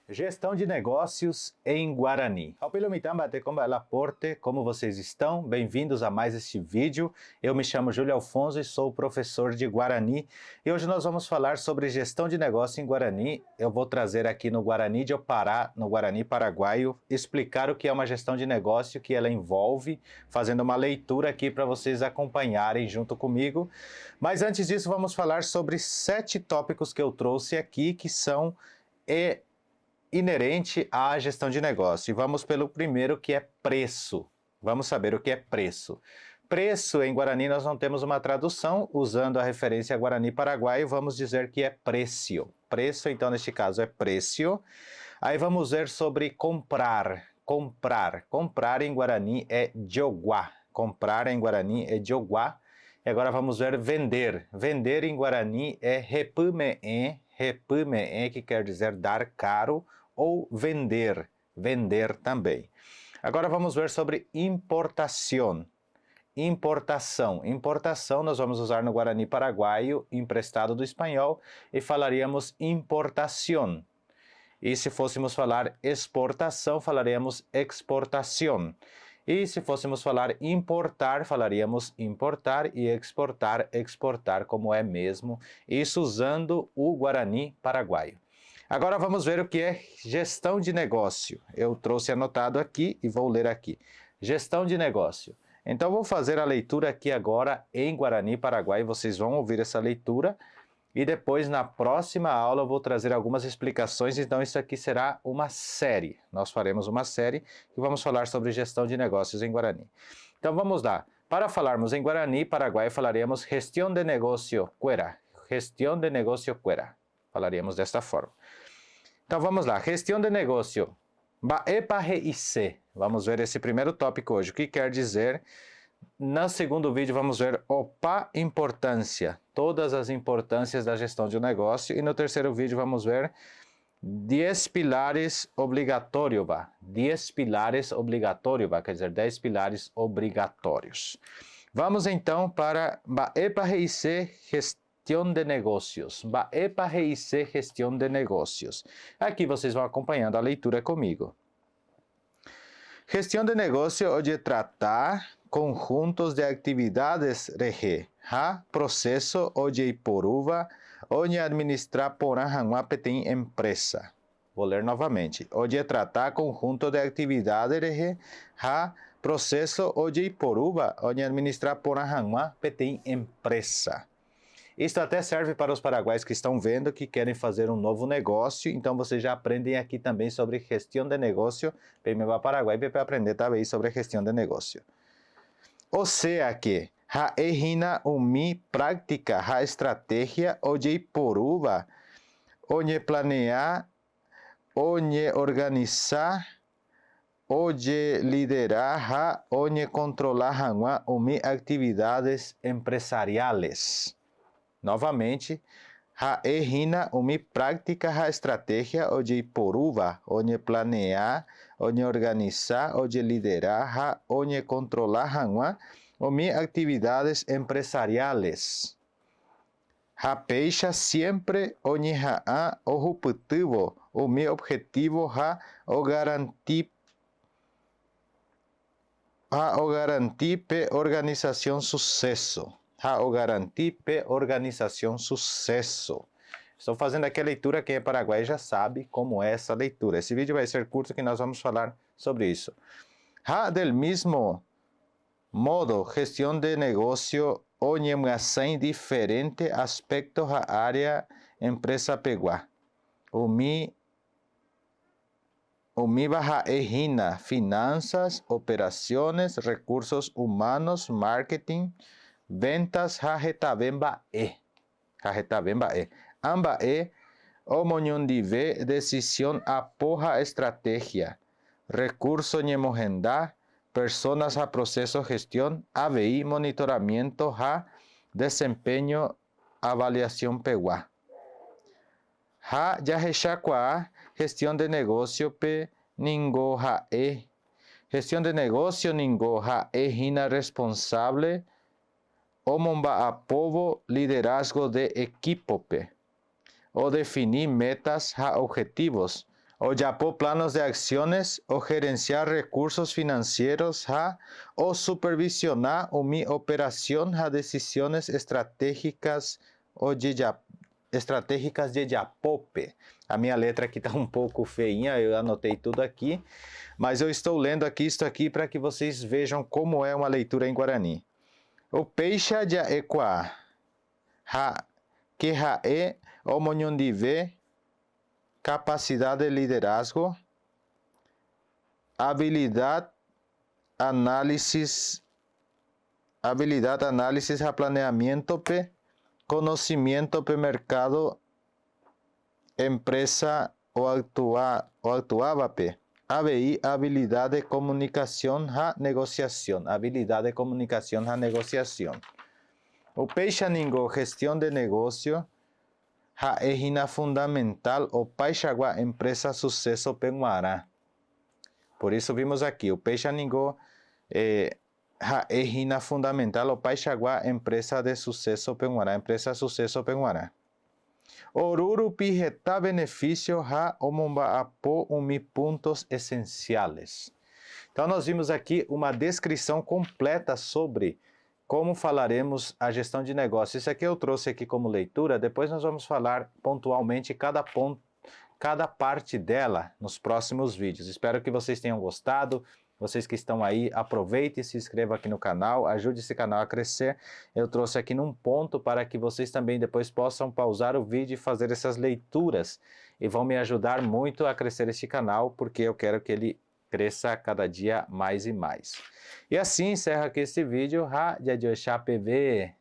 Gestão de negócios em Guarani. Como vocês estão? Bem-vindos a mais este vídeo. Eu me chamo Júlio Alfonso e sou professor de Guarani. E hoje nós vamos falar sobre gestão de negócio em Guarani. Eu vou trazer aqui no Guarani de Opará, no Guarani paraguaio, explicar o que é uma gestão de negócio que ela envolve, fazendo uma leitura aqui para vocês acompanharem junto comigo. Mas antes disso, vamos falar sobre 7 tópicos que eu trouxe aqui, que são inerente à gestão de negócio. E vamos pelo primeiro, que é preço. Vamos saber o que é preço. Preço, em Guarani, nós não temos uma tradução. Usando a referência Guarani paraguaio, vamos dizer que é preço. Preço, então, neste caso, é preço. Aí vamos ver sobre comprar. Comprar em Guarani é joguá. Comprar em Guarani é joguá. E agora vamos ver vender. Vender em Guarani é repume'e, que quer dizer dar caro, ou vender também. Agora vamos ver sobre importação. Importação nós vamos usar no Guarani paraguaio, emprestado do espanhol, e falaríamos importación. E se fôssemos falar exportação, falaríamos exportación. E se fôssemos falar importar, falaríamos importar, e exportar, como é mesmo, isso usando o Guarani paraguaio. Agora vamos ver o que é gestão de negócio. Eu trouxe anotado aqui e vou ler aqui. Gestão de negócio. Então vou fazer a leitura aqui agora em Guarani paraguaio, vocês vão ouvir essa leitura. E depois, na próxima aula, eu vou trazer algumas explicações. Então, isso aqui será uma série. Nós faremos uma série e vamos falar sobre gestão de negócios em Guarani. Então, vamos lá. Para falarmos em Guarani, Paraguai, falaremos gestão de negócio cuera. Gestão de negócio cuera. Falaríamos desta forma. Então, vamos lá. Gestão de negócio. Baepareic. Vamos ver esse primeiro tópico hoje. O que quer dizer? No segundo vídeo vamos ver opa importância, todas as importâncias da gestão de um negócio. E no terceiro vídeo vamos ver 10 pilares obrigatórios, 10 pilares obrigatórios, quer dizer 10 pilares obrigatórios. Vamos então para Baepareic gestão de negócios. Baepareic gestão de negócios. Aqui vocês vão acompanhando a leitura comigo. Gestão de negócio é de tratar conjuntos de atividades rege, processo ou de poruva, ou de administrar por uma pequena empresa. Vou ler novamente. Ou de tratar conjunto de atividades rege, processo ou de poruva, ou de administrar por uma pequena empresa. Isto até serve para os paraguaios que estão vendo, que querem fazer um novo negócio. Então, vocês já aprendem aqui também sobre gestão de negócio. Para Paraguai, para aprender também sobre gestão de negócio. Ou seja que, errina umi prática, estratégia, ou de poruva, ou de planear, ou de organizar, ou de liderar, ou de controlar umi atividades empresariais. Novamente, errina umi prática, estratégia, ou de poruva, ou de planear, ou de organizar, ou de liderar, ou de controlar umi atividades empresariais. Peixa sempre ou de o objetivo, o meu objetivo o garantir organização sucesso. O garantir organização sucesso. Estou fazendo aqui a leitura, quem é paraguaio já sabe como é essa leitura. Esse vídeo vai ser curto que nós vamos falar sobre isso. Del mesmo modo, gestão de negócio onde em diferentes aspectos da área empresa peguá. O mi errina finanças, operações, recursos humanos, marketing, ventas, jajetabemba e. Amba e, homonion de ver, decisão apoja estratégia, recurso ñemogendá, personas a processo gestão, ABI, monitoramento, desempenho, avaliação peguá. Jajechaquá, gestão de negócio pe ningo e. Gestão de negócio ningo rina responsável, omomba a povo liderazgo de equipo pe. O definir metas objetivos, O Japó planos de acciones, o gerenciar recursos financieros, o supervisionar mi operación, decisiones estratégicas estratégicas de Japope. A minha letra aqui está um pouco feinha, eu anotei tudo aqui, mas eu estou lendo aqui isto aqui para que vocês vejam como é uma leitura em Guarani. O peixe de equa, que é o monhondive, capacidade de liderazgo, habilidade, análise, planeamento, conhecimento, mercado, empresa, actuava, ABI, habilidade de comunicação, negociação. Habilidade de comunicação, negociação. O Peixaningo, gestão de negócio, é fundamental o Paixaguá, empresa sucesso Penguará. Por isso vimos aqui, o Peixaningo é fundamental o Paixaguá, empresa de sucesso Penguará, empresa sucesso Penguará. Oruro pijeta benefício omomba apo pontos essenciais. Então nós vimos aqui uma descrição completa sobre como falaremos a gestão de negócio. Isso aqui eu trouxe aqui como leitura, depois nós vamos falar pontualmente cada ponto, cada parte dela nos próximos vídeos. Espero que vocês tenham gostado. Vocês que estão aí, aproveite e se inscreva aqui no canal, ajude esse canal a crescer. Eu trouxe aqui num ponto para que vocês também depois possam pausar o vídeo e fazer essas leituras. E vão me ajudar muito a crescer este canal, porque eu quero que ele cresça cada dia mais e mais. E assim encerro aqui este vídeo. Ha, PV.